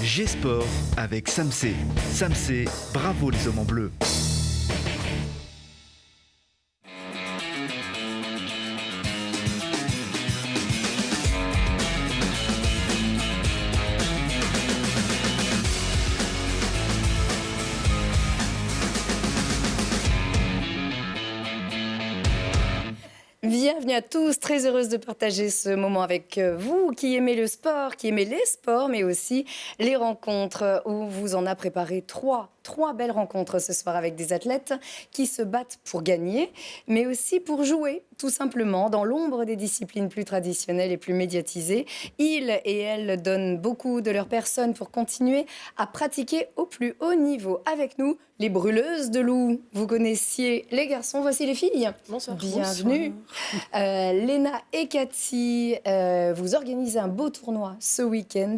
G-Sport avec Samsé. Samsé, bravo les hommes en bleu. Bienvenue à tous, très heureuse de partager ce moment avec vous qui aimez le sport, qui aimez les sports, mais aussi les rencontres où vous en a préparé trois belles rencontres ce soir avec des athlètes qui se battent pour gagner, mais aussi pour jouer, tout simplement, dans l'ombre des disciplines plus traditionnelles et plus médiatisées. Ils et elles donnent beaucoup de leur personne pour continuer à pratiquer au plus haut niveau. Avec nous, les brûleuses de loups. Vous connaissiez les garçons, voici les filles. Bonsoir. Bienvenue. Léna et Cathy, vous organisez un beau tournoi ce week-end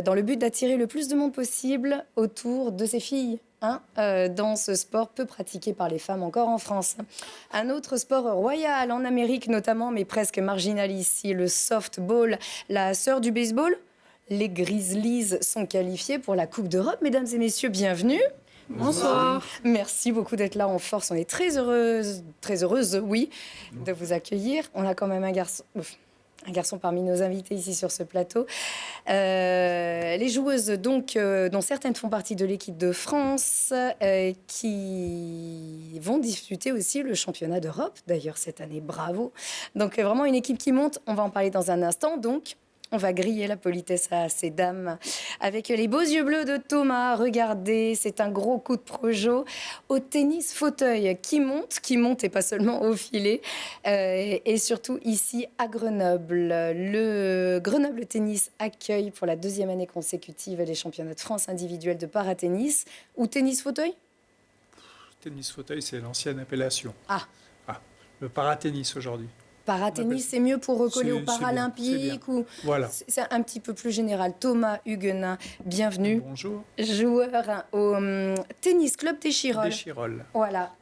dans le but d'attirer le plus de monde possible autour de ces filles. Dans ce sport peu pratiqué par les femmes encore en France. Un autre sport royal en Amérique notamment, mais presque marginal ici, le softball, la sœur du baseball. Les Grizzlies sont qualifiés pour la Coupe d'Europe. Mesdames et messieurs, bienvenue. Bonsoir. Merci beaucoup d'être là en force. On est très heureuse, oui, de vous accueillir. On a quand même un garçon parmi nos invités ici sur ce plateau. Les joueuses, donc, dont certaines font partie de l'équipe de France, qui vont disputer aussi le championnat d'Europe, d'ailleurs, cette année. Bravo. Donc, vraiment une équipe qui monte. On va en parler dans un instant. Donc, on va griller la politesse à ces dames avec les beaux yeux bleus de Thomas. Regardez, c'est un gros coup de projo au tennis fauteuil qui monte et pas seulement au filet. Et surtout ici à Grenoble. Le Grenoble Tennis accueille pour la deuxième année consécutive les championnats de France individuels de paratennis ou tennis fauteuil. Tennis fauteuil, c'est l'ancienne appellation. Le paratennis aujourd'hui. Paratennis, c'est mieux pour recoller aux C'est Paralympiques bien. Voilà. C'est un petit peu plus général. Thomas Huguenin, bienvenue. Bonjour. Joueur au tennis club d'Échirolles. D'Échirolles. Voilà.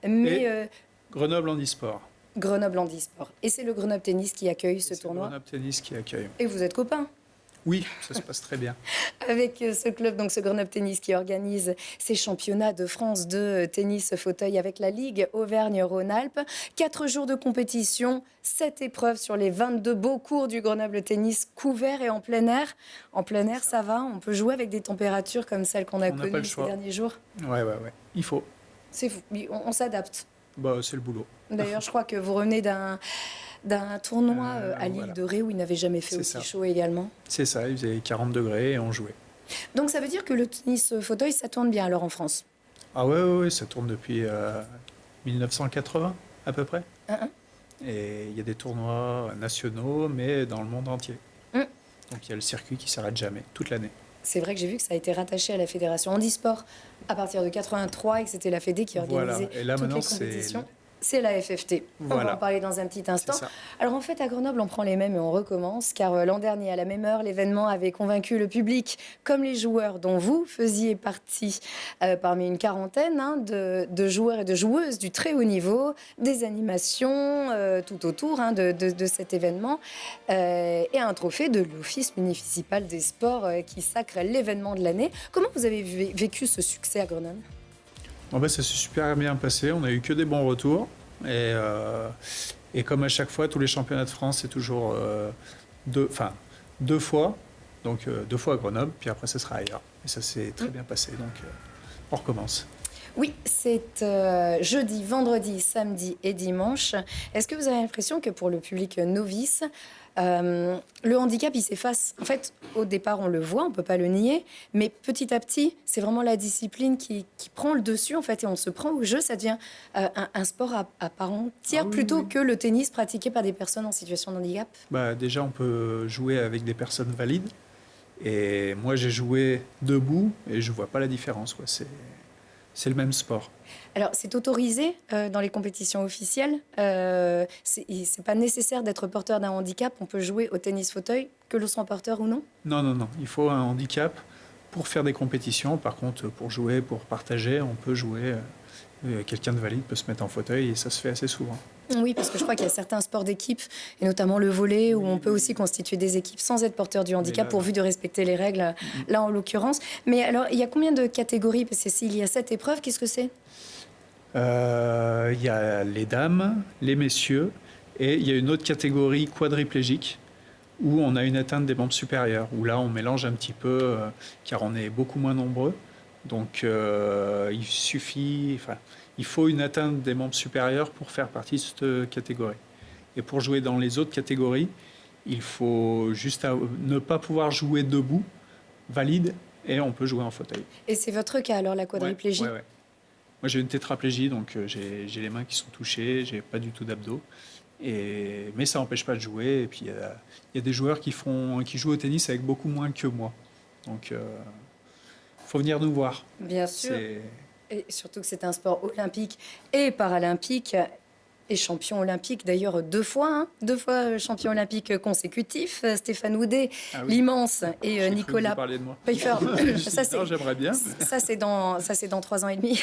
Grenoble Handisport. Grenoble Handisport. Et c'est le Grenoble Tennis qui accueille ce tournoi. Grenoble Tennis qui accueille. Et vous êtes copains. Oui, ça se passe très bien. Avec ce club, donc ce Grenoble Tennis qui organise ces championnats de France de tennis fauteuil avec la Ligue Auvergne-Rhône-Alpes. 4 jours de compétition, 7 épreuves sur les 22 beaux cours du Grenoble Tennis couverts et en plein air. En plein air, ça va. On peut jouer avec des températures comme celles qu'on a connues ces derniers jours. Ouais. Il faut. C'est fou. On s'adapte. C'est le boulot. D'ailleurs, je crois que vous revenez d'un tournoi à l'île de Ré où il n'avait jamais fait aussi chaud également. C'est ça, il faisait 40 degrés et on jouait. Donc ça veut dire que le tennis fauteuil, ça tourne bien alors en France? Ah ouais, ça tourne depuis 1980 à peu près. Et il y a des tournois nationaux, mais dans le monde entier. Donc il y a le circuit qui s'arrête jamais, toute l'année. C'est vrai que j'ai vu que ça a été rattaché à la fédération handisport à partir de 83 et que c'était la Fédé qui organisait Et là, toutes les compétitions. C'est la FFT. On va en parler dans un petit instant. Alors en fait, à Grenoble, on prend les mêmes et on recommence, car l'an dernier, à la même heure, l'événement avait convaincu le public, comme les joueurs dont vous faisiez partie, parmi une quarantaine de joueurs et de joueuses du très haut niveau, des animations tout autour de cet événement, et un trophée de l'Office municipal des sports qui sacre l'événement de l'année. Comment vous avez vécu ce succès à Grenoble ? Ça s'est super bien passé, on a eu que des bons retours. Et comme à chaque fois, tous les championnats de France, c'est toujours deux fois. Donc 2 fois à Grenoble, puis après, ce sera ailleurs. Et ça s'est très bien passé, donc on recommence. Oui, c'est jeudi, vendredi, samedi et dimanche. Est-ce que vous avez l'impression que pour le public novice, le handicap, il s'efface? En fait, au départ, on le voit, on ne peut pas le nier, mais petit à petit, c'est vraiment la discipline qui prend le dessus, en fait, et on se prend au jeu. Ça devient un sport à part entière, plutôt que le tennis pratiqué par des personnes en situation de handicap. Déjà, on peut jouer avec des personnes valides. Et moi, j'ai joué debout et je ne vois pas la différence, quoi. C'est le même sport. Alors, c'est autorisé dans les compétitions officielles. C'est pas nécessaire d'être porteur d'un handicap. On peut jouer au tennis fauteuil, que l'on soit porteur ou non? Non. Il faut un handicap pour faire des compétitions. Par contre, pour jouer, pour partager, on peut jouer. quelqu'un de valide peut se mettre en fauteuil et ça se fait assez souvent. Oui, parce que je crois qu'il y a certains sports d'équipe, et notamment le volley, où on peut aussi constituer des équipes sans être porteur du handicap, pourvu de respecter les règles, là en l'occurrence. Mais alors, il y a combien de catégories? Parce que s'il y a 7 épreuves, qu'est-ce que c'est? Il y a les dames, les messieurs, et il y a une autre catégorie quadriplégique, où on a une atteinte des membres supérieurs, où là on mélange un petit peu, car on est beaucoup moins nombreux. Donc il faut une atteinte des membres supérieurs pour faire partie de cette catégorie. Et pour jouer dans les autres catégories, il faut juste ne pas pouvoir jouer debout, valide, et on peut jouer en fauteuil. Et c'est votre cas alors, la quadriplégie? Ouais. Moi j'ai une tétraplégie, donc j'ai les mains qui sont touchées, j'ai pas du tout d'abdos. Mais ça n'empêche pas de jouer. Et puis il y a des joueurs qui jouent au tennis avec beaucoup moins que moi. Donc faut venir nous voir. Bien sûr. Et surtout que c'est un sport olympique et paralympique. Et champion olympique, d'ailleurs 2 fois, 2 fois champion olympique consécutif. Stéphane Houdet, l'immense, et Nicolas Pfeiffer. Non, j'aimerais bien. Ça, c'est dans 3 ans et demi.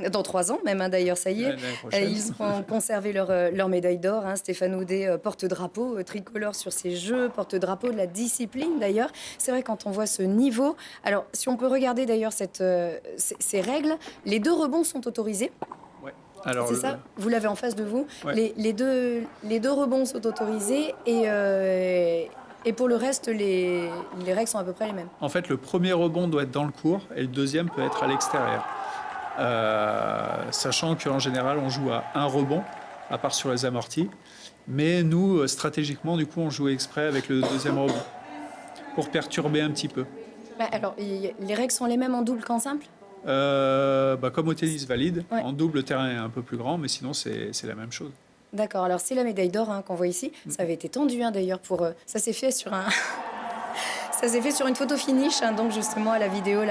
Dans 3 ans même, d'ailleurs, ça y est. Ils ont conservé leur médaille d'or. Stéphane Houdet, porte-drapeau tricolore sur ces Jeux, porte-drapeau de la discipline, d'ailleurs. C'est vrai, quand on voit ce niveau... Alors, si on peut regarder, d'ailleurs, ces règles, les 2 rebonds sont autorisés. C'est ça, vous l'avez en face de vous. Ouais. Les deux rebonds sont autorisés et pour le reste, les règles sont à peu près les mêmes. En fait, le premier rebond doit être dans le court et le deuxième peut être à l'extérieur. Sachant qu'en général, on joue à un rebond, à part sur les amortis. Mais nous, stratégiquement, du coup, on joue exprès avec le deuxième rebond pour perturber un petit peu. Alors, les règles sont les mêmes en double qu'en simple ? Comme au tennis valide, en double, le terrain est un peu plus grand, mais sinon c'est la même chose. D'accord, alors c'est la médaille d'or qu'on voit ici. Ça avait été tendu d'ailleurs ça s'est fait sur ça s'est fait sur une photo finish, donc justement à la vidéo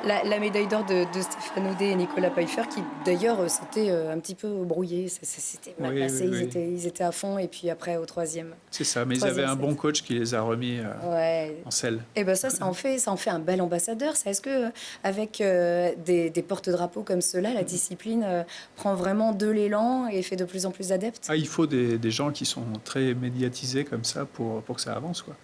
la médaille d'or de Stéphane Houdet et Nicolas Pfeiffer, qui d'ailleurs s'était un petit peu brouillé, c'était mal passé, ils étaient à fond, et puis après au troisième. C'est ça, mais ils avaient un bon coach qui les a remis en selle. Et ça en fait un bel ambassadeur. Est-ce que avec des porte-drapeaux comme ceux-là, la discipline prend vraiment de l'élan et fait de plus en plus d'adeptes? Il faut des gens qui sont très médiatisés comme ça pour que ça avance, quoi.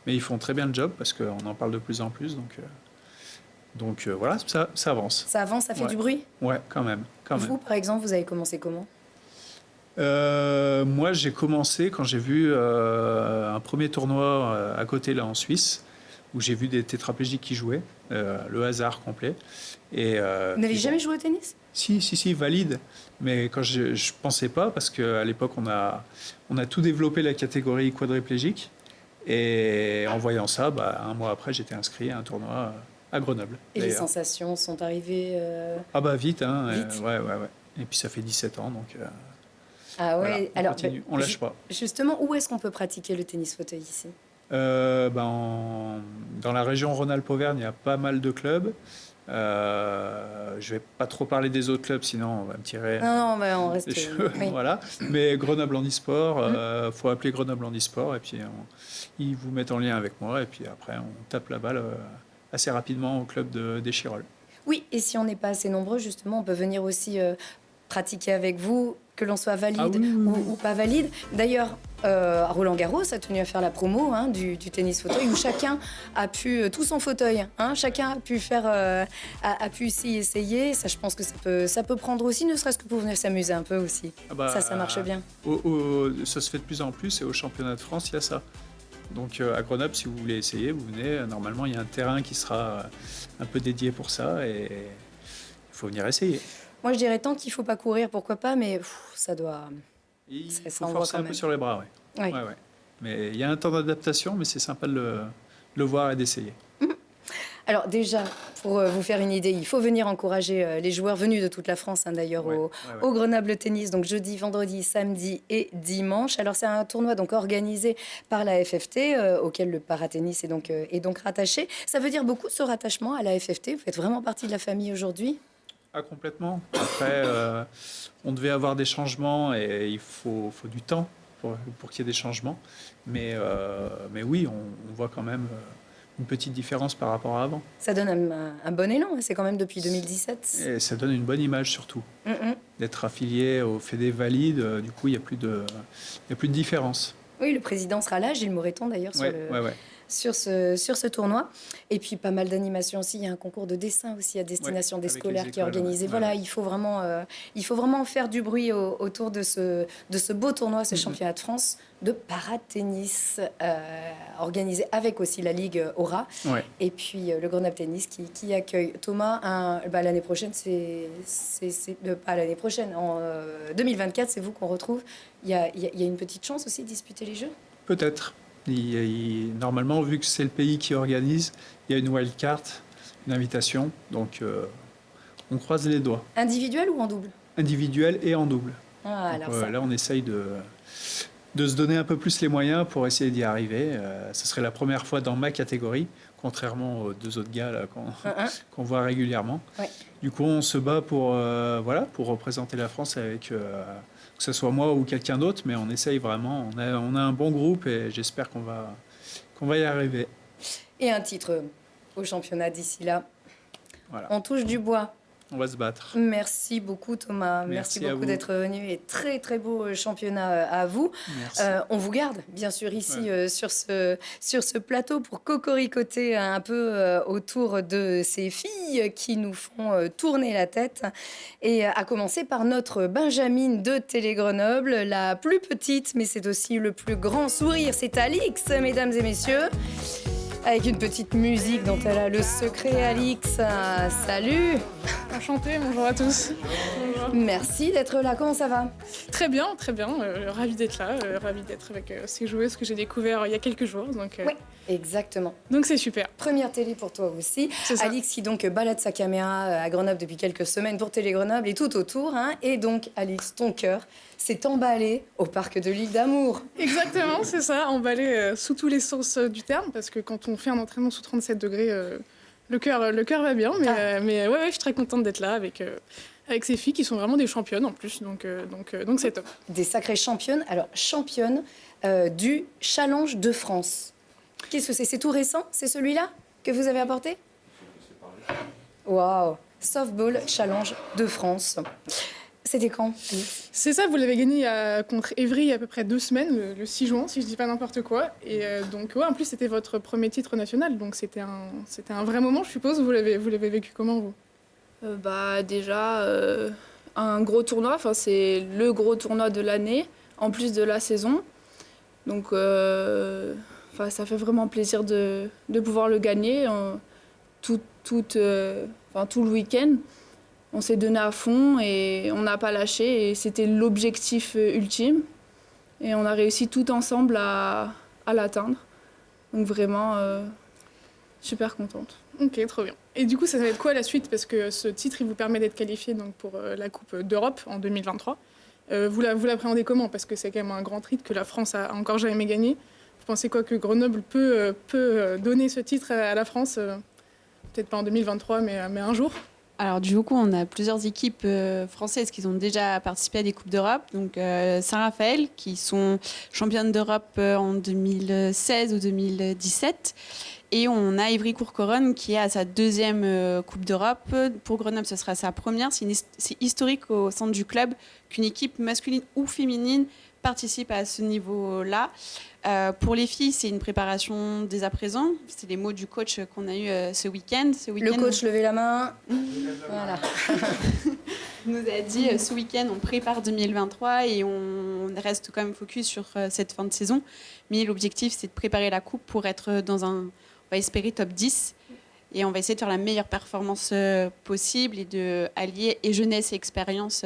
Mais ils font très bien le job parce qu'on en parle de plus en plus, donc voilà, ça avance. Ça avance, ça fait du bruit? Ouais, quand même. Vous, par exemple, vous avez commencé comment? Moi, j'ai commencé quand j'ai vu un premier tournoi à côté, là, en Suisse, où j'ai vu des tétraplégiques qui jouaient, le hasard complet. Vous n'avez jamais joué au tennis? Si, valide. Mais quand je pensais pas, parce qu'à l'époque, on a tout développé la catégorie quadriplégique. Et en voyant ça, un mois après, j'étais inscrit à un tournoi à Grenoble. Et les sensations sont arrivées vite, vite. Ouais. Et puis ça fait 17 ans, donc voilà, on continue, on lâche pas. Justement, où est-ce qu'on peut pratiquer le tennis fauteuil ici? Dans la région Rhône-Alpes-Auvergne, il y a pas mal de clubs. Je vais pas trop parler des autres clubs, sinon on va me tirer. Non, on reste. Oui. Voilà. Mais Grenoble Handisport, faut appeler Grenoble Handisport et puis ils vous mettent en lien avec moi et puis après on tape la balle assez rapidement au club d'Échirolles. Oui, et si on n'est pas assez nombreux, justement, on peut venir aussi pratiquer avec vous, que l'on soit valide ou pas valide. D'ailleurs, Roland-Garros a tenu à faire la promo du tennis fauteuil, où chacun a pu, tous en fauteuil, chacun a pu a pu s'y essayer. Ça, je pense que ça peut prendre aussi, ne serait-ce que pour venir s'amuser un peu aussi. Ça marche bien. Ça se fait de plus en plus, et au championnat de France, il y a ça. Donc à Grenoble, si vous voulez essayer, vous venez. Normalement, il y a un terrain qui sera un peu dédié pour ça, et il faut venir essayer. Moi, je dirais tant qu'il ne faut pas courir, pourquoi pas, mais ça doit... Il faut forcer un peu sur les bras, ouais. Mais il y a un temps d'adaptation, mais c'est sympa de le voir et d'essayer. Alors déjà, pour vous faire une idée, il faut venir encourager les joueurs venus de toute la France, d'ailleurs, au Grenoble Tennis, donc jeudi, vendredi, samedi et dimanche. Alors c'est un tournoi donc organisé par la FFT, auquel le paratennis est donc rattaché. Ça veut dire beaucoup, ce rattachement à la FFT? Vous faites vraiment partie de la famille aujourd'hui? Complètement. Après, on devait avoir des changements et il faut du temps pour qu'il y ait des changements. Mais oui, on voit quand même une petite différence par rapport à avant. Ça donne un bon élan, hein. C'est quand même depuis 2017. Et ça donne une bonne image surtout. D'être affilié au Fédé valide, du coup, il n'y a plus de différence. Oui, le président sera là, Gilles Moreton d'ailleurs, sur ce tournoi. Et puis pas mal d'animations aussi. Il y a un concours de dessin aussi à destination des scolaires qui est organisé. Voilà, il faut vraiment faire du bruit autour de ce beau tournoi, ce championnat de France de paratennis, organisé avec aussi la Ligue Aura. Et puis le Grenoble Tennis qui accueille Thomas. L'année prochaine, pas l'année prochaine, en 2024, c'est vous qu'on retrouve. Il y a une petite chance aussi de disputer les Jeux. Peut-être. Normalement, vu que c'est le pays qui organise, il y a une wildcard, une invitation. Donc, on croise les doigts. Individuel ou en double? Individuel et en double. Donc, là, on essaye de se donner un peu plus les moyens pour essayer d'y arriver. Ce serait la première fois dans ma catégorie, contrairement aux deux autres gars là, qu'on voit régulièrement. Du coup, on se bat pour représenter la France avec... que ce soit moi ou quelqu'un d'autre, mais on essaye vraiment. On a un bon groupe et j'espère qu'on va y arriver. Et un titre au championnat d'ici là. Voilà. On touche du bois. On va se battre. Merci beaucoup Thomas. Merci beaucoup d'être venu et très très beau championnat à vous. On vous garde bien sûr ici sur ce plateau pour cocoricoter un peu autour de ces filles qui nous font tourner la tête. Et à commencer par notre Benjamine de Télé Grenoble, la plus petite mais c'est aussi le plus grand sourire. C'est Alix, mesdames et messieurs. Avec une petite musique dont elle a le secret, Alix. Salut. Enchantée, bonjour à tous. Bonjour. Merci d'être là, comment ça va? Très bien, ravie d'être là, ravie d'être avec ces joueuses que j'ai découvertes il y a quelques jours. Oui, exactement. Donc c'est super. Première télé pour toi aussi. Alix qui donc balade sa caméra à Grenoble depuis quelques semaines pour Télé Grenoble et tout autour. Et donc Alix, ton cœur s'est emballé au parc de l'Île d'Amour. Exactement, c'est ça, emballé sous tous les sens du terme, parce que quand on fait un entraînement sous 37 degrés, le cœur va bien, mais je suis très contente d'être là avec ces filles qui sont vraiment des championnes en plus, donc c'est top. Des sacrées championnes. Alors, championne du Challenge de France. Qu'est-ce que c'est? C'est tout récent? C'est celui-là que vous avez apporté? Waouh! Softball Challenge de France. C'était quand? C'est ça, vous l'avez gagné contre Évry il y a à peu près 2 semaines, le 6 juin, si je dis pas n'importe quoi. Et en plus, c'était votre premier titre national, donc c'était un vrai moment, je suppose. Vous l'avez vécu comment, vous? Déjà, un gros tournoi, c'est le gros tournoi de l'année, en plus de la saison. Donc, ça fait vraiment plaisir de pouvoir le gagner tout le week-end. On s'est donné à fond et on n'a pas lâché. Et c'était l'objectif ultime. Et on a réussi tout ensemble à l'atteindre. Donc vraiment, super contente. Ok, trop bien. Et du coup, ça va être quoi la suite? Parce que ce titre, il vous permet d'être qualifié donc, pour la Coupe d'Europe en 2023. Vous l'appréhendez comment? Parce que c'est quand même un grand titre que la France a encore jamais gagné. Vous pensez quoi que Grenoble peut donner ce titre à la France? Peut-être pas en 2023, mais un jour. Alors du coup, on a plusieurs équipes françaises qui ont déjà participé à des Coupes d'Europe. Donc Saint-Raphaël, qui sont championnes d'Europe en 2016 ou 2017. Et on a Ivry-Courcouronnes qui est à sa 2e Coupe d'Europe. Pour Grenoble, ce sera sa première. C'est historique au sein du club qu'une équipe masculine ou féminine participe à ce niveau-là. Pour les filles, c'est une préparation dès à présent. C'est les mots du coach qu'on a eu ce week-end. Le coach, levez la main. Voilà. nous a dit ce week-end, on prépare 2023 et on reste quand même focus sur cette fin de saison. Mais l'objectif, c'est de préparer la coupe pour être on va espérer top 10. Et on va essayer de faire la meilleure performance possible et de allier et jeunesse et expérience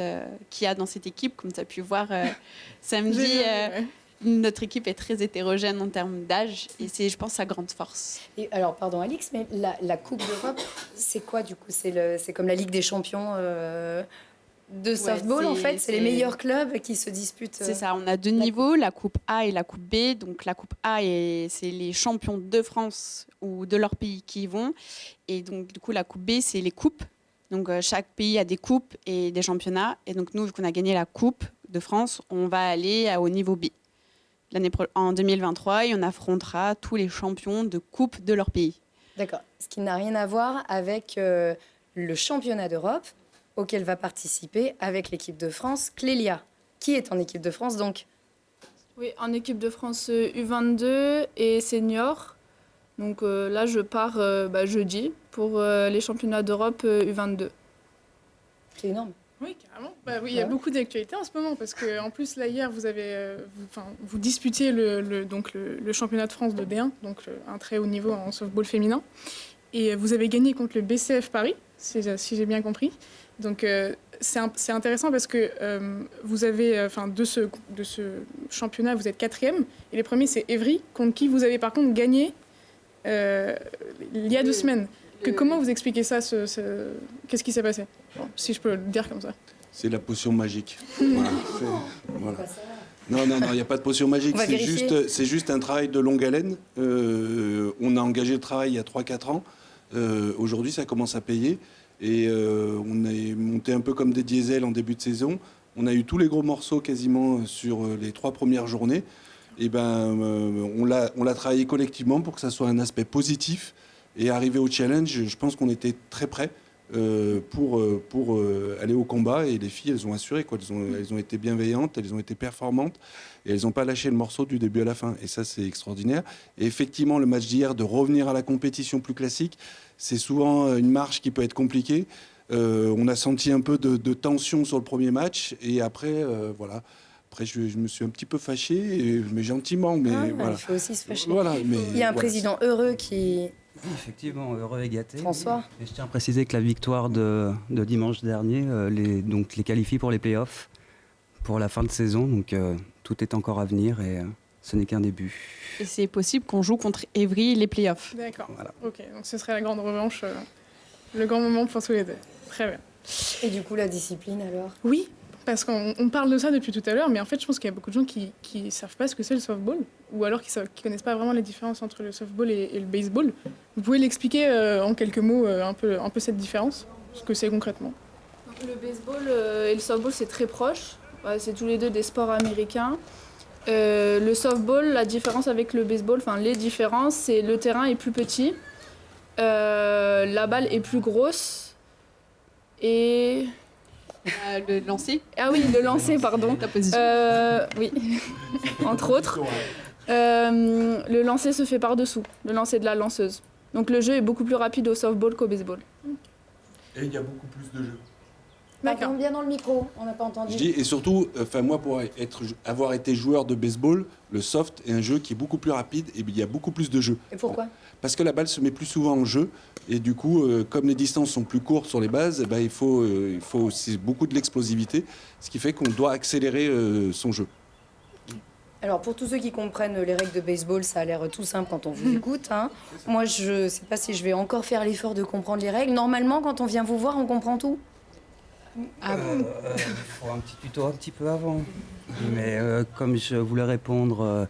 qu'il y a dans cette équipe. Comme tu as pu voir samedi, notre équipe est très hétérogène en termes d'âge et c'est, je pense, sa grande force. Et alors, pardon Alix, mais la Coupe d'Europe, c'est quoi du coup? C'est comme la Ligue des champions de softball en fait? C'est les meilleurs clubs qui se disputent. C'est ça, on a 2 niveaux, la Coupe A et la Coupe B. Donc la Coupe A, c'est les champions de France ou de leur pays qui y vont. Et donc du coup, la Coupe B, c'est les coupes. Donc chaque pays a des coupes et des championnats. Et donc nous, vu qu'on a gagné la Coupe de France, on va aller au niveau B. en 2023 et on affrontera tous les champions de coupe de leur pays. D'accord. Ce qui n'a rien à voir avec le championnat d'Europe auquel va participer avec l'équipe de France Clélia, qui est en équipe de France donc. Oui, en équipe de France U22 et senior. Donc là, je pars jeudi pour les championnats d'Europe U22. C'est énorme. Oui, carrément. Il y a beaucoup d'actualités en ce moment parce qu'en plus, là, hier, vous disputiez le championnat de France de D1, donc un très haut niveau en softball féminin. Et vous avez gagné contre le BCF Paris, si j'ai bien compris. Donc c'est intéressant parce que vous avez, de ce championnat, vous êtes 4e. Et les premiers, c'est Évry, contre qui vous avez par contre gagné il y a 2 semaines. Comment vous expliquez ça Qu'est-ce qui s'est passé? Bon, si je peux le dire comme ça. C'est la potion magique. Voilà. Non, il n'y a pas de potion magique. C'est juste un travail de longue haleine. On a engagé le travail il y a 3-4 ans. Aujourd'hui, ça commence à payer. Et on est monté un peu comme des diesels en début de saison. On a eu tous les gros morceaux quasiment sur les 3 premières journées. Et on l'a travaillé collectivement pour que ça soit un aspect positif. Et arrivé au challenge, je pense qu'on était très prêts pour aller au combat. Et les filles, elles ont assuré, quoi. Elles ont été bienveillantes, elles ont été performantes. Et elles n'ont pas lâché le morceau du début à la fin. Et ça, c'est extraordinaire. Et effectivement, le match d'hier, de revenir à la compétition plus classique, c'est souvent une marche qui peut être compliquée. On a senti un peu de tension sur le premier match. Et après, voilà. Après, je me suis un petit peu fâché, mais gentiment. Mais voilà. Il faut aussi se fâcher. Voilà, mais, il y a un président heureux qui... Oui, effectivement, heureux et gâté. François. Et je tiens à préciser que la victoire de dimanche dernier les qualifie pour les playoffs pour la fin de saison. Donc tout est encore à venir et ce n'est qu'un début. Et c'est possible qu'on joue contre Évry les playoffs. D'accord. Voilà. Ok, donc ce serait la grande revanche, le grand moment pour tous les deux. Très bien. Et du coup, la discipline alors? Oui, parce qu'on parle de ça depuis tout à l'heure, mais en fait, je pense qu'il y a beaucoup de gens qui ne savent pas ce que c'est le softball, ou alors qui ne connaissent pas vraiment la différence entre le softball et le baseball. Vous pouvez l'expliquer en quelques mots, un peu cette différence, ce que c'est concrètement? Donc, le baseball et le softball, c'est très proche. C'est tous les deux des sports américains. Le softball, la différence avec le baseball, les différences, c'est le terrain est plus petit, la balle est plus grosse et... Le lancer. Ah oui, le lancer, pardon. Ta position. Oui, entre autres. Le lancer se fait par-dessous, le lancer de la lanceuse. Donc le jeu est beaucoup plus rapide au softball qu'au baseball. Et il y a beaucoup plus de jeux. D'accord. Bien dans le micro, on n'a pas entendu. Je dis, et surtout, moi, pour avoir été joueur de baseball, le soft est un jeu qui est beaucoup plus rapide et il y a beaucoup plus de jeux. Et pourquoi? Parce que la balle se met plus souvent en jeu et du coup, comme les distances sont plus courtes sur les bases, il faut aussi beaucoup de l'explosivité, ce qui fait qu'on doit accélérer son jeu. Alors, pour tous ceux qui comprennent les règles de baseball, ça a l'air tout simple quand on vous écoute. Moi, je ne sais pas si je vais encore faire l'effort de comprendre les règles. Normalement, quand on vient vous voir, on comprend tout. Ah bon il faut un petit tuto un petit peu avant. Mais comme je voulais répondre,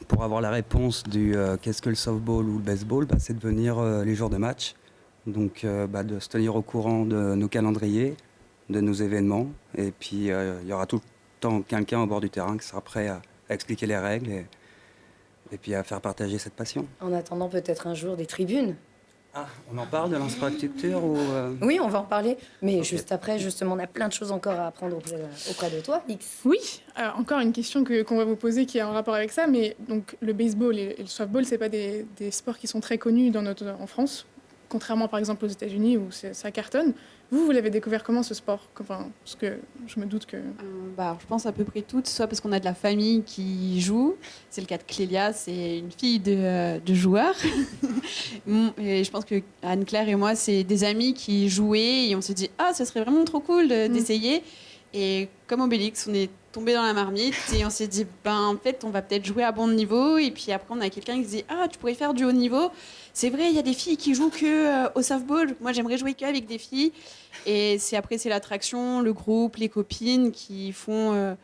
pour avoir la réponse du qu'est-ce que le softball ou le baseball, c'est de venir les jours de match. Donc de se tenir au courant de nos calendriers, de nos événements. Et puis il y aura tout le temps quelqu'un au bord du terrain qui sera prêt à expliquer les règles et puis à faire partager cette passion. En attendant peut-être un jour des tribunes. Ah, on en parle de l'infrastructure ou Oui, on va en parler. Mais juste après, justement, on a plein de choses encore à apprendre auprès de toi, X. Oui, alors encore une question qu'on va vous poser qui a un rapport avec ça, mais donc le baseball et le softball, c'est pas des sports qui sont très connus en France, contrairement par exemple aux États-Unis où ça cartonne. Vous l'avez découvert comment ce sport? Parce que je me doute que... Je pense à peu près toutes, soit parce qu'on a de la famille qui joue, c'est le cas de Clélia, c'est une fille de joueur. Et je pense que Anne-Claire et moi, c'est des amis qui jouaient et on s'est dit « Ah, ce serait vraiment trop cool d'essayer ». Et comme Obélix, on est tombé dans la marmite et on s'est dit en fait, on va peut-être jouer à bon niveau. Et puis après, on a quelqu'un qui se dit « Ah, tu pourrais faire du haut niveau ». C'est vrai, il y a des filles qui jouent que au softball. Moi, j'aimerais jouer qu'avec des filles. Et c'est l'attraction, le groupe, les copines qui font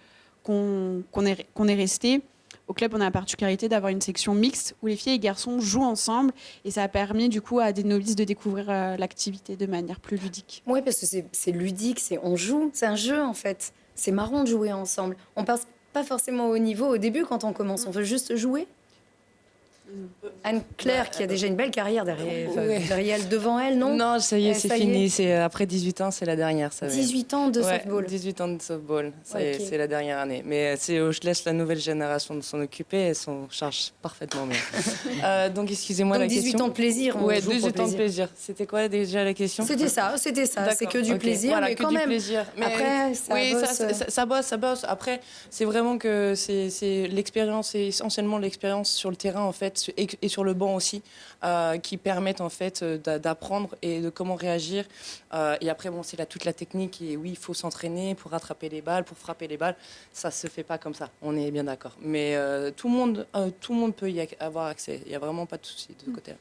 qu'on est resté. Au club, on a la particularité d'avoir une section mixte où les filles et les garçons jouent ensemble. Et ça a permis du coup à des novices de découvrir l'activité de manière plus ludique. Oui, parce que c'est ludique, on joue, c'est un jeu en fait. C'est marrant de jouer ensemble. On passe pas forcément au niveau au début quand on commence. On veut juste jouer. Anne-Claire, qui a déjà une belle carrière derrière elle, devant elle, non? Non, ça y est, c'est fini. C'est, après 18 ans, c'est la dernière. Ça 18 ans de softball. 18 ans de softball, c'est la dernière année. Mais je laisse la nouvelle génération de s'en occuper, elles s'en chargent parfaitement bien. Donc, excusez-moi la question. 18 ans de plaisir. Oui, 18 ans de plaisir. C'était quoi déjà la question? C'était ça. C'est que du plaisir, voilà, mais quand même. Plaisir. Mais après, ça bosse. Après, c'est vraiment que c'est l'expérience, c'est essentiellement l'expérience sur le terrain, en fait, et sur le banc aussi, qui permettent en fait d'apprendre et de comment réagir. Et après, bon, c'est toute la technique. Et oui, il faut s'entraîner pour rattraper les balles, pour frapper les balles. Ça se fait pas comme ça. On est bien d'accord. Mais tout le monde peut y avoir accès. Il y a vraiment pas de souci de ce côté-là.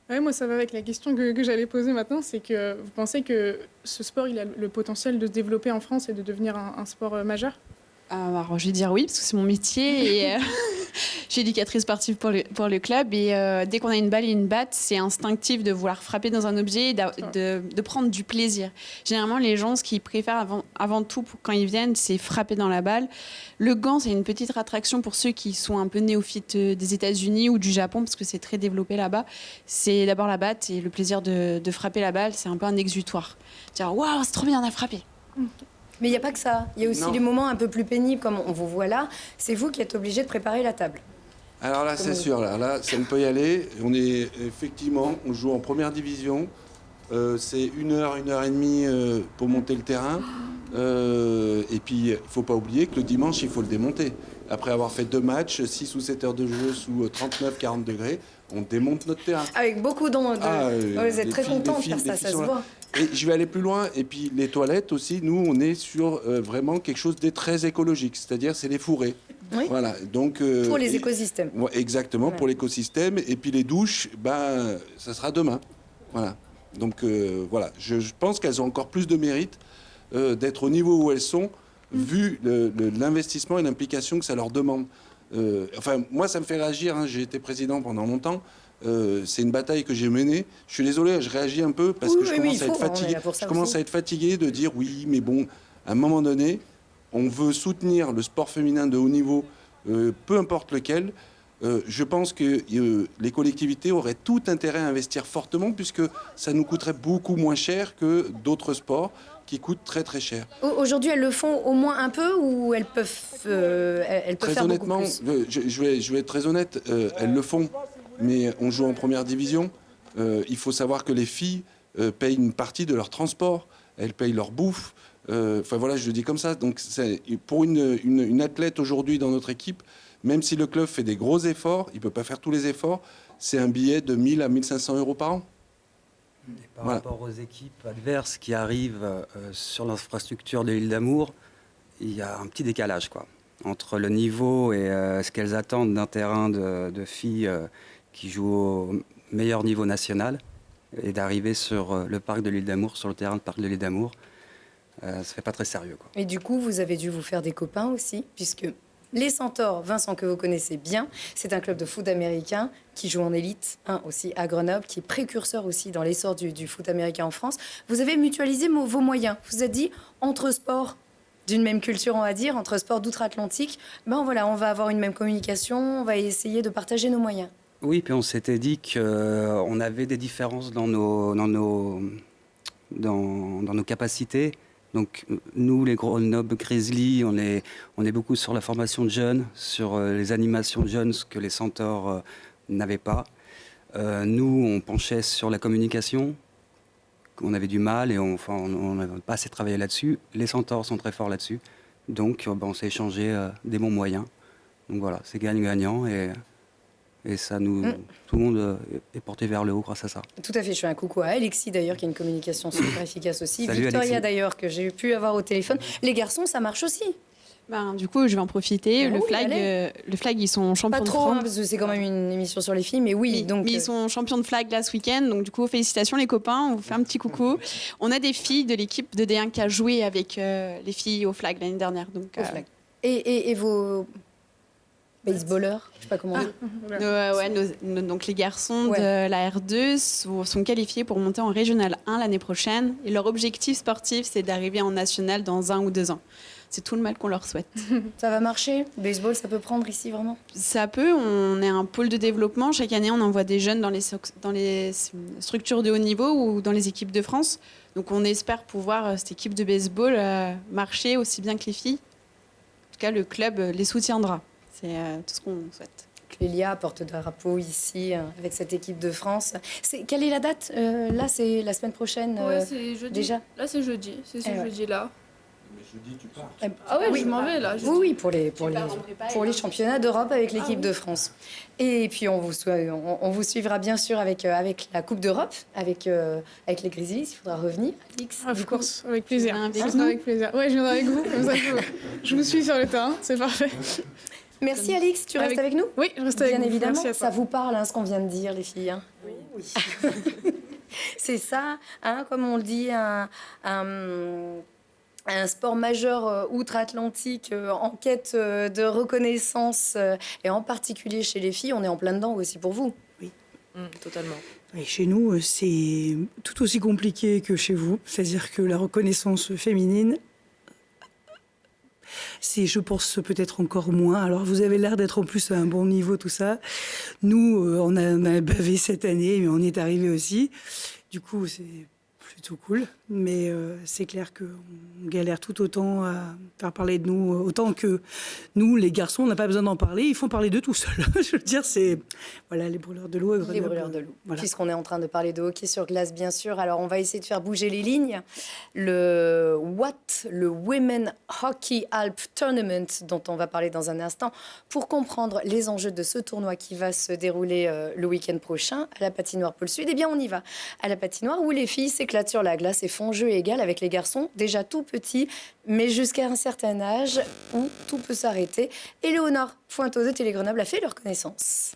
Ouais, moi, ça va avec la question que j'allais poser maintenant. C'est que vous pensez que ce sport, il a le potentiel de se développer en France et de devenir un sport majeur? Alors, je vais dire oui, parce que c'est mon métier et je suis éducatrice sportive pour le club. Et dès qu'on a une balle et une batte, c'est instinctif de vouloir frapper dans un objet et de prendre du plaisir. Généralement, les gens, ce qu'ils préfèrent avant tout quand ils viennent, c'est frapper dans la balle. Le gant, c'est une petite attraction pour ceux qui sont un peu néophytes des États-Unis ou du Japon, parce que c'est très développé là-bas. C'est d'abord la batte et le plaisir de frapper la balle, c'est un peu un exutoire. Dire waouh, c'est trop bien, on a frappé. Mais il n'y a pas que ça. Il y a aussi les moments un peu plus pénibles, comme on vous voit là. C'est vous qui êtes obligé de préparer la table. Alors là, c'est sûr. Là, ça ne peut y aller. On joue en première division. C'est 1 heure, 1 heure et demie pour monter le terrain. Et puis, il ne faut pas oublier que le dimanche, il faut le démonter. Après avoir fait 2 matchs, 6 ou 7 heures de jeu sous 39-40 degrés, on démonte notre terrain. Avec beaucoup d'ondes. Vous êtes très contents de faire ça, ça se voit. Et je vais aller plus loin. Et puis les toilettes aussi, nous, on est sur vraiment quelque chose de très écologique. C'est-à-dire, c'est les fourrés. Oui. Voilà. Donc, pour les écosystèmes. Exactement, pour l'écosystème. Et puis les douches, ça sera demain. Voilà. Donc voilà, je pense qu'elles ont encore plus de mérite d'être au niveau où elles sont, vu l'investissement et l'implication que ça leur demande. Moi, ça me fait réagir. Hein. J'ai été président pendant longtemps. C'est une bataille que j'ai menée. Je suis désolé, je réagis un peu parce que je commence à être fatigué. Je commence à être fatigué de dire oui, mais bon, à un moment donné, on veut soutenir le sport féminin de haut niveau, peu importe lequel. Je pense que les collectivités auraient tout intérêt à investir fortement puisque ça nous coûterait beaucoup moins cher que d'autres sports qui coûtent très très cher. Aujourd'hui, elles le font au moins un peu ou elles peuvent très faire honnêtement, beaucoup plus? je vais être très honnête, elles le font, mais on joue en première division. Il faut savoir que les filles payent une partie de leur transport, elles payent leur bouffe. Voilà, je le dis comme ça. Donc, pour une athlète aujourd'hui dans notre équipe, même si le club fait des gros efforts, il ne peut pas faire tous les efforts, c'est un billet de 1 000 à 1 500 euros par an. Et par rapport aux équipes adverses qui arrivent sur l'infrastructure de l'île d'Amour, il y a un petit décalage entre le niveau et ce qu'elles attendent d'un terrain de filles qui jouent au meilleur niveau national et d'arriver sur le parc de l'île d'Amour, sur le terrain de parc de l'île d'Amour. Ça ne fait pas très sérieux. Et du coup, vous avez dû vous faire des copains aussi, puisque les Centaures, Vincent, que vous connaissez bien, c'est un club de foot américain qui joue en élite, aussi à Grenoble, qui est précurseur aussi dans l'essor du foot américain en France. Vous avez mutualisé vos moyens. Vous vous êtes dit, entre sports d'une même culture, on va dire, entre sports d'outre-Atlantique, on va avoir une même communication, on va essayer de partager nos moyens. Oui, puis on s'était dit qu'on avait des différences dans nos capacités. Donc nous, les Grenoble Grizzlies, on est beaucoup sur la formation de jeunes, sur les animations de jeunes, ce que les Centaures n'avaient pas. Nous, on penchait sur la communication, on avait du mal et on n'avait pas assez travaillé là-dessus. Les Centaures sont très forts là-dessus, donc on s'est échangé des bons moyens. Donc voilà, c'est gagnant-gagnant et ça tout le monde est porté vers le haut grâce à ça. Tout à fait, je fais un coucou à Alexis d'ailleurs, qui a une communication super efficace aussi. Salut, Victoria Alexis. D'ailleurs, que j'ai pu avoir au téléphone. Les garçons, ça marche aussi. Du coup, je vais en profiter. Le flag, ils sont champions de France. Pas trop, parce que c'est quand même une émission sur les filles, mais oui. Mais ils sont champions de flag là ce week-end. Donc du coup, félicitations les copains, on vous fait un petit coucou. On a des filles de l'équipe de D1 qui a joué avec les filles au flag l'année dernière. Donc, au flag. Et vos baseballeurs, je sais pas comment dire. Donc les garçons de la R2 sont qualifiés pour monter en Régional 1 l'année prochaine. Et leur objectif sportif, c'est d'arriver en National dans 1 ou 2 ans. c'est tout le mal qu'on leur souhaite. Ça va marcher? Baseball, ça peut prendre ici, vraiment? Ça peut, on est un pôle de développement. Chaque année, on envoie des jeunes dans les structures de haut niveau ou dans les équipes de France. Donc on espère pouvoir, cette équipe de baseball, marcher aussi bien que les filles. En tout cas, le club les soutiendra. C'est tout ce qu'on souhaite. Clélia porte-drapeau ici avec cette équipe de France. Quelle est la date? Là, c'est la semaine prochaine. Ouais, c'est jeudi. Déjà. Là, c'est jeudi. C'est ce jeudi-là. Mais jeudi, tu pars. Ah ouais, oui, je m'en vais là. jeudi. Oui, pour les championnats d'Europe avec l'équipe de France. Et puis on vous suivra bien sûr avec la Coupe d'Europe, avec les Grizzlies. Il faudra revenir, Alix. Of course, avec plaisir. Avec Ce sera avec plaisir. Ouais, je viendrai avec vous, comme ça je vous suis sur le terrain, c'est parfait. Merci Alix, tu restes avec nous? Oui, je reste avec vous. Bien évidemment, Merci à toi. ça vous parle ce qu'on vient de dire, les filles. Oui. C'est ça, comme on le dit, un sport majeur outre-Atlantique en quête de reconnaissance, et en particulier chez les filles. On est en plein dedans aussi pour vous. Totalement. Et chez nous, c'est tout aussi compliqué que chez vous. C'est-à-dire que la reconnaissance féminine, c'est, je pense, peut-être encore moins. Alors, vous avez l'air d'être en plus à un bon niveau, tout ça. Nous, on a bavé cette année, mais on y est arrivé aussi. Du coup, c'est plutôt cool. Mais c'est clair qu'on galère tout autant à faire parler de nous, autant que nous, les garçons, on n'a pas besoin d'en parler. Ils font parler d'eux tout seuls. Je veux dire, c'est... Voilà, les brûleurs de loup. Les brûleurs de loup. Voilà. Puisqu'on est en train de parler de hockey sur glace, bien sûr. Alors, on va essayer de faire bouger les lignes. Le Women Hockey Alp Tournament, dont on va parler dans un instant, pour comprendre les enjeux de ce tournoi qui va se dérouler le week-end prochain à la patinoire Pôle Sud. Eh bien, on y va à la patinoire où les filles s'éclatent sur la glace et font jeu égal avec les garçons, déjà tout petits, mais jusqu'à un certain âge où tout peut s'arrêter. Éléonore Fointeau de Télé-Grenoble a fait leur connaissance.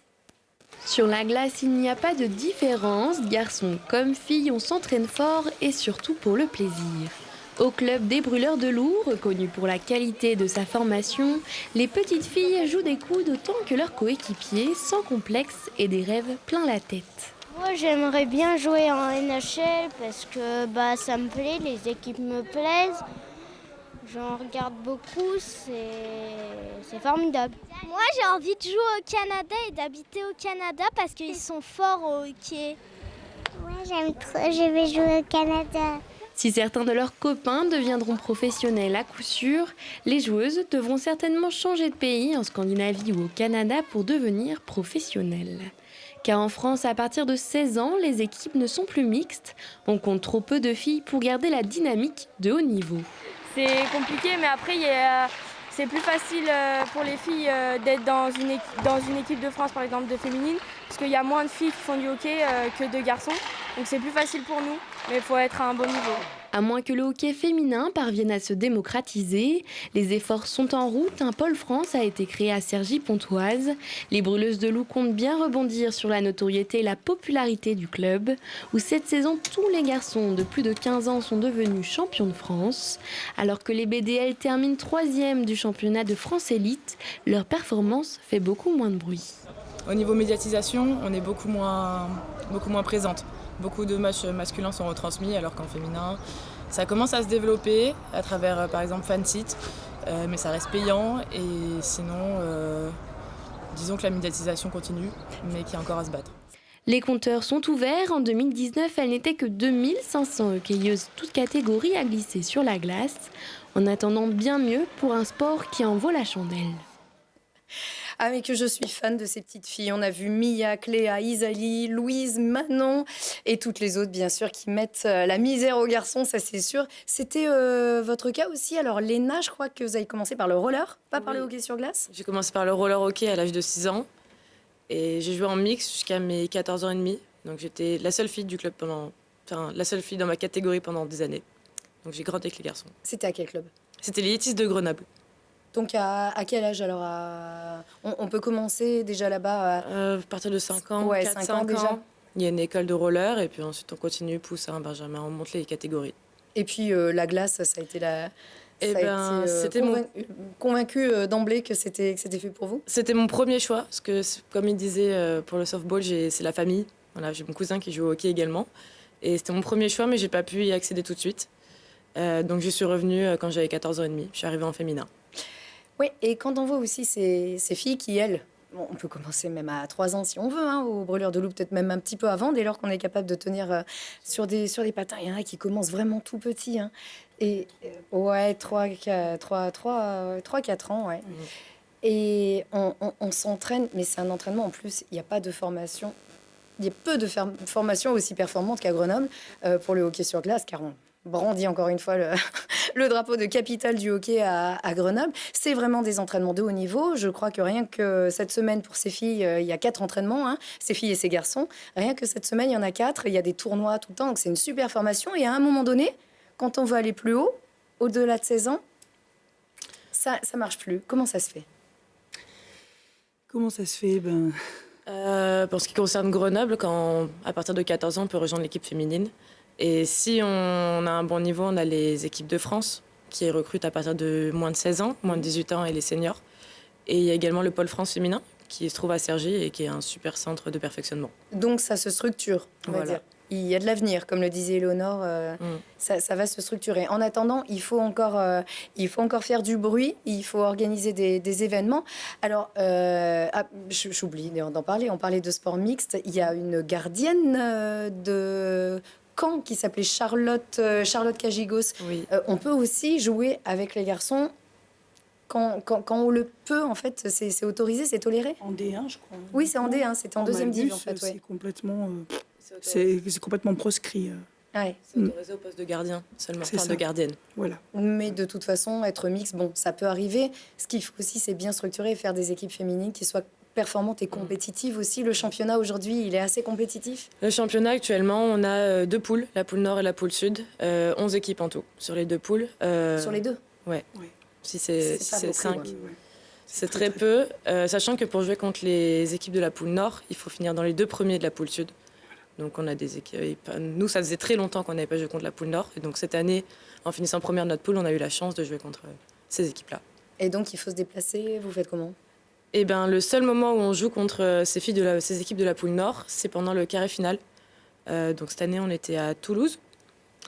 Sur la glace, il n'y a pas de différence. Garçons comme filles, on s'entraîne fort et surtout pour le plaisir. Au club des Brûleurs de Loup, reconnu pour la qualité de sa formation, les petites filles jouent des coudes autant que leurs coéquipiers, sans complexe et des rêves plein la tête. Moi, j'aimerais bien jouer en NHL parce que ça me plaît, les équipes me plaisent. J'en regarde beaucoup, c'est formidable. Moi, j'ai envie de jouer au Canada et d'habiter au Canada parce qu'ils sont forts au hockey. Moi, j'aime trop, je vais jouer au Canada. Si certains de leurs copains deviendront professionnels à coup sûr, les joueuses devront certainement changer de pays en Scandinavie ou au Canada pour devenir professionnelles. Car en France, à partir de 16 ans, les équipes ne sont plus mixtes. On compte trop peu de filles pour garder la dynamique de haut niveau. C'est compliqué, mais après, c'est plus facile pour les filles d'être dans une équipe de France, par exemple, de féminine, parce qu'il y a moins de filles qui font du hockey que de garçons. Donc c'est plus facile pour nous, mais il faut être à un bon niveau. À moins que le hockey féminin parvienne à se démocratiser, les efforts sont en route. Un pôle France a été créé à Cergy-Pontoise. Les Brûleuses de Loup comptent bien rebondir sur la notoriété et la popularité du club, où cette saison, tous les garçons de plus de 15 ans sont devenus champions de France. Alors que les BDL terminent 3e du championnat de France Élite, leur performance fait beaucoup moins de bruit. Au niveau médiatisation, on est beaucoup moins présente. Beaucoup de matchs masculins sont retransmis alors qu'en féminin, ça commence à se développer à travers par exemple Fansite, mais ça reste payant et sinon, disons que la médiatisation continue, mais qu'il y a encore à se battre. Les compteurs sont ouverts. En 2019, elles n'étaient que 2500 hockeyeuses toutes catégories à glisser sur la glace, en attendant bien mieux pour un sport qui en vaut la chandelle. Ah, mais que je suis fan de ces petites filles. On a vu Mia, Cléa, Isalie, Louise, Manon et toutes les autres, bien sûr, qui mettent la misère aux garçons, ça c'est sûr. C'était votre cas aussi. Alors, Léna, je crois que vous avez commencé par le roller, pas par le hockey sur glace. J'ai commencé par le roller hockey à l'âge de 6 ans et j'ai joué en mix jusqu'à mes 14 ans et demi. Donc, j'étais la seule fille du club la seule fille dans ma catégorie pendant des années. Donc, j'ai grandi avec les garçons. C'était à quel club? C'était les Yetis de Grenoble. Donc, à quel âge alors on peut commencer déjà là-bas À partir de 5 ans, ouais, 4, 5 ans déjà. Il y a une école de roller et puis ensuite on continue, Poussin, Benjamin, on monte les catégories. Et puis la glace, ça a été c'était convaincu d'emblée que c'était fait pour vous? C'était mon premier choix, parce que comme il disait, pour le softball, c'est la famille. Voilà, j'ai mon cousin qui joue au hockey également. Et c'était mon premier choix, mais j'ai pas pu y accéder tout de suite. Donc je suis revenue quand j'avais 14 ans et demi. Je suis arrivée en féminin. Oui, et quand on voit aussi ces filles qui, elles, bon, on peut commencer même à 3 ans si on veut, hein, aux brûlures de loup, peut-être même un petit peu avant, dès lors qu'on est capable de tenir sur des patins. Il y en a qui commencent vraiment tout petits. Hein. Et ouais, 3-4 ans, ouais. Et on s'entraîne, mais c'est un entraînement en plus, il n'y a pas de formation. Il y a peu de formations aussi performantes qu'à Grenoble pour le hockey sur glace, car on brandit encore une fois le drapeau de capitale du hockey à Grenoble. C'est vraiment des entraînements de haut niveau. Je crois que rien que cette semaine, pour ces filles, il y a 4 entraînements, hein, ces filles et ces garçons. Rien que cette semaine, il y en a 4. Il y a des tournois tout le temps, donc c'est une super formation. Et à un moment donné, quand on veut aller plus haut, au-delà de 16 ans, ça marche plus. Comment ça se fait? Comment ça se fait? Pour ce qui concerne Grenoble, à partir de 14 ans, on peut rejoindre l'équipe féminine. Et si on a un bon niveau, on a les équipes de France qui recrutent à partir de moins de 16 ans, moins de 18 ans et les seniors. Et il y a également le pôle France féminin qui se trouve à Cergy et qui est un super centre de perfectionnement. Donc ça se structure, on va dire. Il y a de l'avenir, comme le disait Éléonore, ça va se structurer. En attendant, il faut encore faire du bruit, il faut organiser des événements. Alors, j'oublie d'en parler, on parlait de sport mixte. Il y a une gardienne de Caen qui s'appelait Charlotte Cagigos. Oui. On peut aussi jouer avec les garçons quand on le peut, en fait, c'est autorisé, c'est toléré. En D1, je crois. Oui, c'est en D1, c'était en deuxième div, en fait. C'est complètement... C'est complètement proscrit. Ouais. C'est autorisé au poste de gardien seulement, enfin de gardienne. Voilà. Mais de toute façon, être mixte, bon, ça peut arriver. Ce qu'il faut aussi, c'est bien structurer et faire des équipes féminines qui soient performantes et compétitives aussi. Le championnat aujourd'hui, il est assez compétitif. Le championnat actuellement, on a 2 poules, la poule nord et la poule sud, 11 équipes en tout sur les 2 poules. Sur les 2? Ouais. Si c'est 5. Ouais. C'est très peu, sachant que pour jouer contre les équipes de la poule nord, il faut finir dans les 2 premiers de la poule sud. Donc on a des équipes. Nous, ça faisait très longtemps qu'on n'avait pas joué contre la poule nord. Et donc cette année, en finissant première de notre poule, on a eu la chance de jouer contre ces équipes-là. Et donc il faut se déplacer, vous faites comment? Eh bien, le seul moment où on joue contre ces équipes de la poule nord, c'est pendant le carré final. Donc cette année, on était à Toulouse,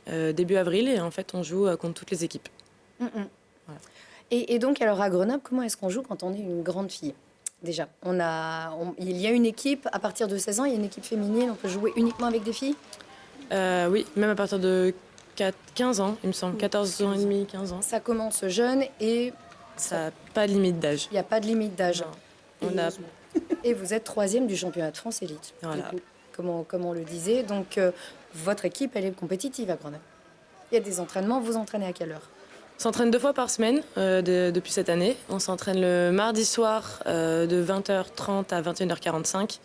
début avril, et en fait, on joue contre toutes les équipes. Voilà. Et donc, alors à Grenoble, comment est-ce qu'on joue quand on est une grande fille? Déjà, il y a une équipe, à partir de 16 ans, il y a une équipe féminine, on peut jouer uniquement avec des filles? Oui, même à partir de 15 ans, il me semble, 14 ans et demi, 15 ans. Ça commence jeune et... Ça n'a pas de limite d'âge. Il n'y a pas de limite d'âge. Et vous êtes 3e du championnat de France élite. Voilà. Comme on le disait, donc votre équipe, elle est compétitive à Grenoble. Il y a des entraînements, vous entraînez à quelle heure? On s'entraîne 2 fois par semaine depuis cette année. On s'entraîne le mardi soir de 20h30 à 21h45.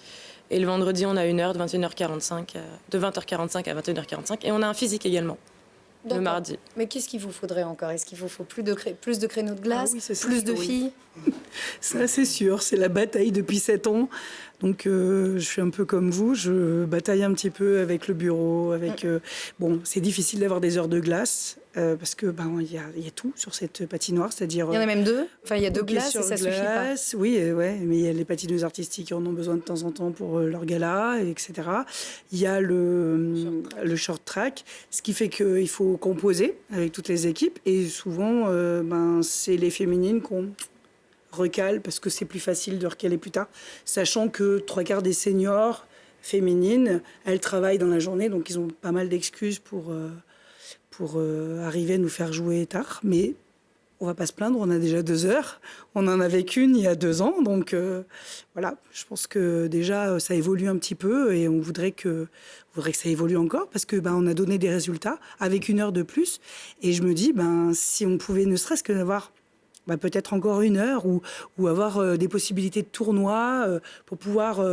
Et le vendredi, on a 1 heure de 21h45, de 20h45 à 21h45. Et on a un physique également, le mardi. Mais qu'est-ce qu'il vous faudrait encore? Est-ce qu'il vous faut plus de créneaux de glace, plus de filles? Ça, c'est sûr. C'est la bataille depuis 7 ans. Donc, je suis un peu comme vous. Je bataille un petit peu avec le bureau. Bon, c'est difficile d'avoir des heures de glace parce que y a tout sur cette patinoire. C'est-à-dire, il y en a même 2. Enfin, il y a 2 glaces et ça suffit pas. Oui, mais il y a les patineuses artistiques qui en ont besoin de temps en temps pour leur gala, etc. Il y a le short track, ce qui fait qu'il faut composer avec toutes les équipes. Et souvent, c'est les féminines qu'on recale parce que c'est plus facile de recaler plus tard, sachant que 3/4 des seniors féminines, elles travaillent dans la journée, donc ils ont pas mal d'excuses pour arriver à nous faire jouer tard. Mais on va pas se plaindre, on a déjà 2 heures, on en avait qu'une il y a 2 ans, donc voilà, je pense que déjà ça évolue un petit peu et on voudrait que ça évolue encore parce que on a donné des résultats avec 1 heure de plus et je me dis si on pouvait ne serait-ce que d'avoir peut-être encore 1 heure ou avoir des possibilités de tournoi pour pouvoir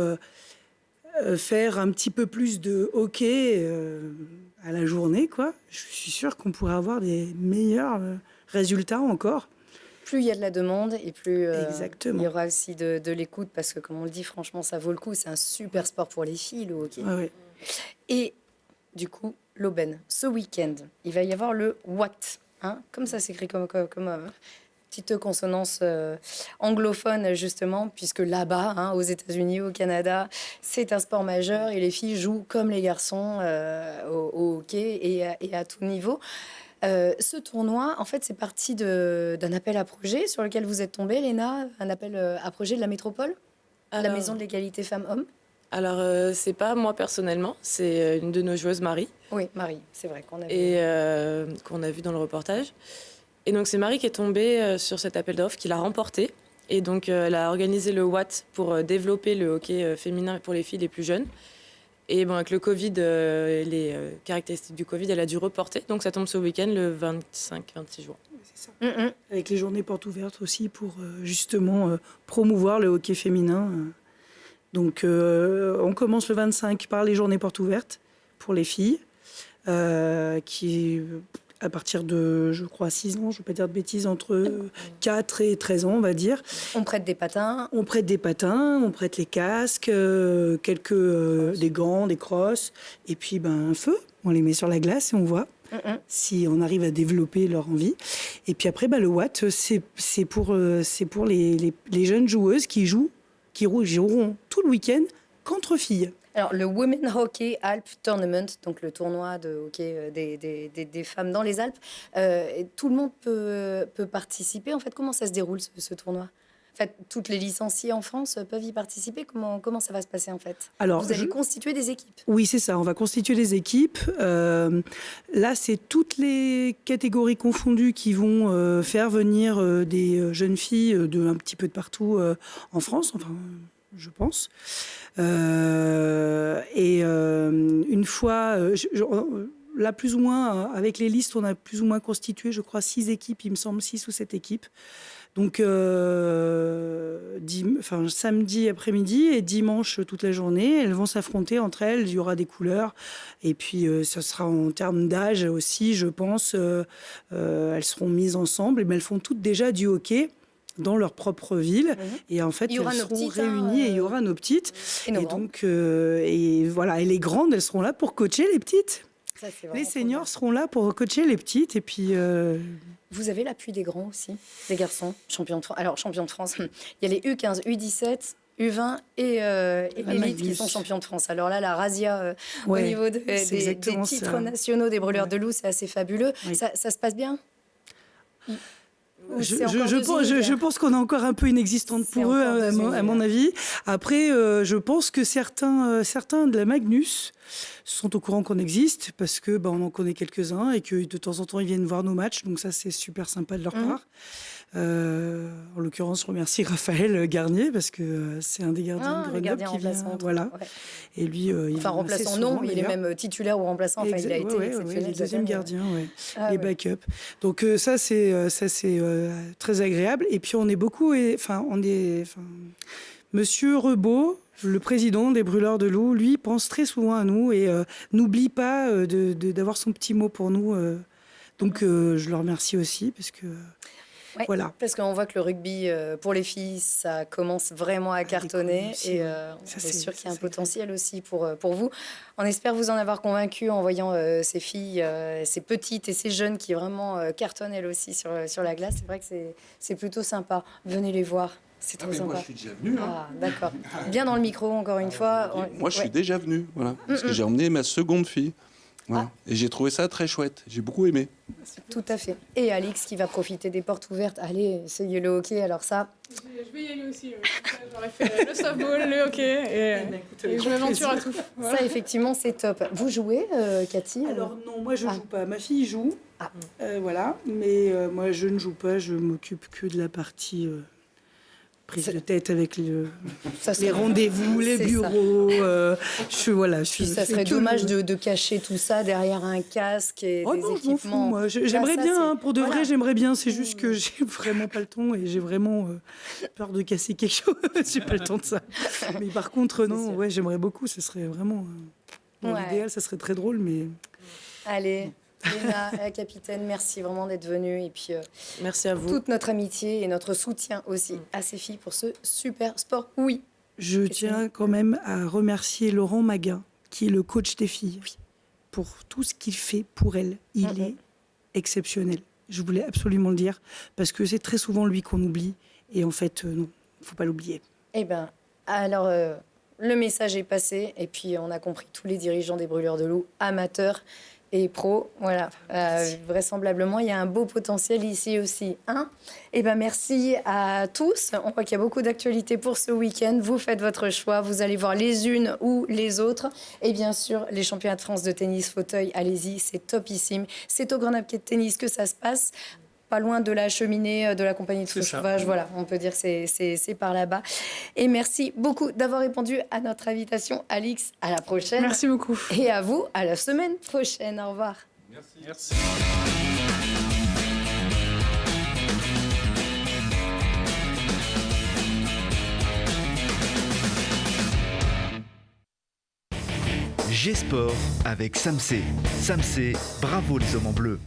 faire un petit peu plus de hockey à la journée, quoi. Je suis sûre qu'on pourrait avoir des meilleurs résultats encore. Plus il y a de la demande et plus Exactement. il y aura aussi de l'écoute parce que, comme on le dit, franchement, ça vaut le coup. C'est un super sport pour les filles, le hockey. Ouais. Et du coup, l'aubaine, ce week-end, il va y avoir le WACT. Comme ça s'écrit comme petite consonance anglophone, justement, puisque là-bas, aux États-Unis, au Canada, c'est un sport majeur et les filles jouent comme les garçons au hockey et à tout niveau. Ce tournoi, en fait, c'est parti d'un appel à projet sur lequel vous êtes tombée, Léna, un appel à projet de la métropole, de la Maison de l'égalité femmes-hommes. Alors, c'est pas moi personnellement, c'est une de nos joueuses, Marie. Oui, Marie, c'est vrai qu'on a vu. Et qu'on a vu dans le reportage. Et donc, c'est Marie qui est tombée sur cet appel d'offres, qui l'a remporté. Et donc, elle a organisé le Watt pour développer le hockey féminin pour les filles les plus jeunes. Et bon, avec le Covid, les caractéristiques du Covid, elle a dû reporter. Donc, ça tombe ce week-end, le 25-26 juin. C'est ça. Avec les journées portes ouvertes aussi pour justement promouvoir le hockey féminin. Donc, on commence le 25 par les journées portes ouvertes pour les filles, qui, à partir de, je crois, 6 ans, je ne veux pas dire de bêtises, entre 4 et 13 ans, on va dire. On prête des patins. On prête des patins, on prête les casques, des gants, des crosses, et puis un feu. On les met sur la glace et on voit si on arrive à développer leur envie. Et puis après, le Watt, c'est pour les jeunes joueuses qui joueront tout le week-end contre filles. Alors, le Women Hockey Alpes Tournament, donc le tournoi de hockey des femmes dans les Alpes, tout le monde peut participer. En fait, comment ça se déroule, ce tournoi ? En fait, toutes les licenciées en France peuvent y participer. Comment ça va se passer, en fait ? Alors, vous allez constituer des équipes ? Oui, c'est ça. On va constituer des équipes. Là, c'est toutes les catégories confondues qui vont faire venir des jeunes filles un petit peu de partout en France, enfin, je pense. Une fois... là, plus ou moins, avec les listes, on a plus ou moins constitué, je crois, 6 équipes, il me semble, 6 ou 7 équipes. Donc, samedi après-midi et dimanche toute la journée, elles vont s'affronter entre elles. Il y aura des couleurs. Et puis, ça sera en termes d'âge aussi, je pense. Elles seront mises ensemble. Mais elles font toutes déjà du hockey dans leur propre ville. Et en fait, elles seront réunies et il y aura nos petites. Et donc, voilà. Et les grandes, elles seront là pour coacher les petites. Ça, les seniors seront là pour coacher les petites. Et puis... Vous avez l'appui des grands aussi, des garçons, champions de France. Alors, champions de France, il y a les U15, U17, U20 et l'élite qui sont champions de France. Alors là, la razzia au niveau des titres nationaux des brûleurs de loups, c'est assez fabuleux. Oui. Ça se passe bien ? Je pense qu'on est encore un peu inexistante pour eux, à mon avis. Après, je pense que certains de la Magnus sont au courant qu'on existe parce que on en connaît quelques-uns et que de temps en temps ils viennent voir nos matchs. Donc ça, c'est super sympa de leur part. En l'occurrence, je remercie Raphaël Garnier parce que c'est un des gardiens de Grenoble qui vient. Voilà. Ouais. Et lui, il remplaçant, non, il est même titulaire ou remplaçant. Enfin, il a été exceptionnel. Le deuxième gardien, les backups. Donc ça, c'est très agréable. Et puis on est beaucoup, Monsieur Rebaud, le président des Brûleurs de loups, lui, pense très souvent à nous et n'oublie pas d'avoir son petit mot pour nous. Donc, je le remercie aussi parce que... Ouais, voilà. Parce qu'on voit que le rugby, pour les filles, ça commence vraiment à cartonner. Et c'est sûr qu'il y a un potentiel aussi pour vous. On espère vous en avoir convaincu en voyant ces filles, ces petites et ces jeunes qui vraiment cartonnent elles aussi sur la glace. C'est vrai que c'est plutôt sympa. Venez les voir. C'est trop sympa. Moi, je suis déjà venu. Ah, d'accord. Bien dans le micro, encore une fois. Moi, je suis déjà venu, voilà, parce que j'ai emmené ma seconde fille. Voilà. Et j'ai trouvé ça très chouette. J'ai beaucoup aimé. Tout à fait. Et Alix qui va profiter des portes ouvertes. Allez, essayez le hockey. Alors ça... Je vais y aller aussi. J'aurais fait le softball, le hockey. Et je m'aventure à tout. Voilà. Ça, effectivement, c'est top. Vous jouez, Cathy ? Alors non, moi, je ne joue pas. Ma fille joue. Voilà. Mais moi, je ne joue pas. Je m'occupe que de la partie... prise de tête avec les rendez-vous, les bureaux. Ça serait dommage de cacher tout ça derrière un casque et des équipements. Moi. J'aimerais bien, pour de vrai, j'aimerais bien. C'est juste que j'ai vraiment pas le temps et j'ai vraiment peur de casser quelque chose. J'ai pas le temps de ça. Mais par contre, non, j'aimerais beaucoup. Ce serait vraiment... l'idéal, ça serait très drôle, mais... Allez... Léna, la capitaine, merci vraiment d'être venue. Et puis, merci à vous. Toute notre amitié et notre soutien aussi à ces filles pour ce super sport. Oui. Je tiens quand même à remercier Laurent Maguin, qui est le coach des filles, pour tout ce qu'il fait pour elles. Il est exceptionnel. Je voulais absolument le dire, parce que c'est très souvent lui qu'on oublie. Et en fait, non, il ne faut pas l'oublier. Eh bien, alors, le message est passé. Et puis, on a compris tous les dirigeants des Brûleurs de loups, amateurs, et pro, voilà. Vraisemblablement, il y a un beau potentiel ici aussi. Et ben merci à tous. On voit qu'il y a beaucoup d'actualités pour ce week-end. Vous faites votre choix. Vous allez voir les unes ou les autres. Et bien sûr, les championnats de France de tennis fauteuil, allez-y, c'est topissime. C'est au Grenoble Quai de Tennis que ça se passe. Pas loin de la cheminée de la compagnie de sauvage. Voilà, on peut dire que c'est par là-bas. Et merci beaucoup d'avoir répondu à notre invitation. Alix, à la prochaine. Merci beaucoup. Et à vous, à la semaine prochaine. Au revoir. Merci. G-Sport avec Samsé. Samsé, bravo les hommes en bleu.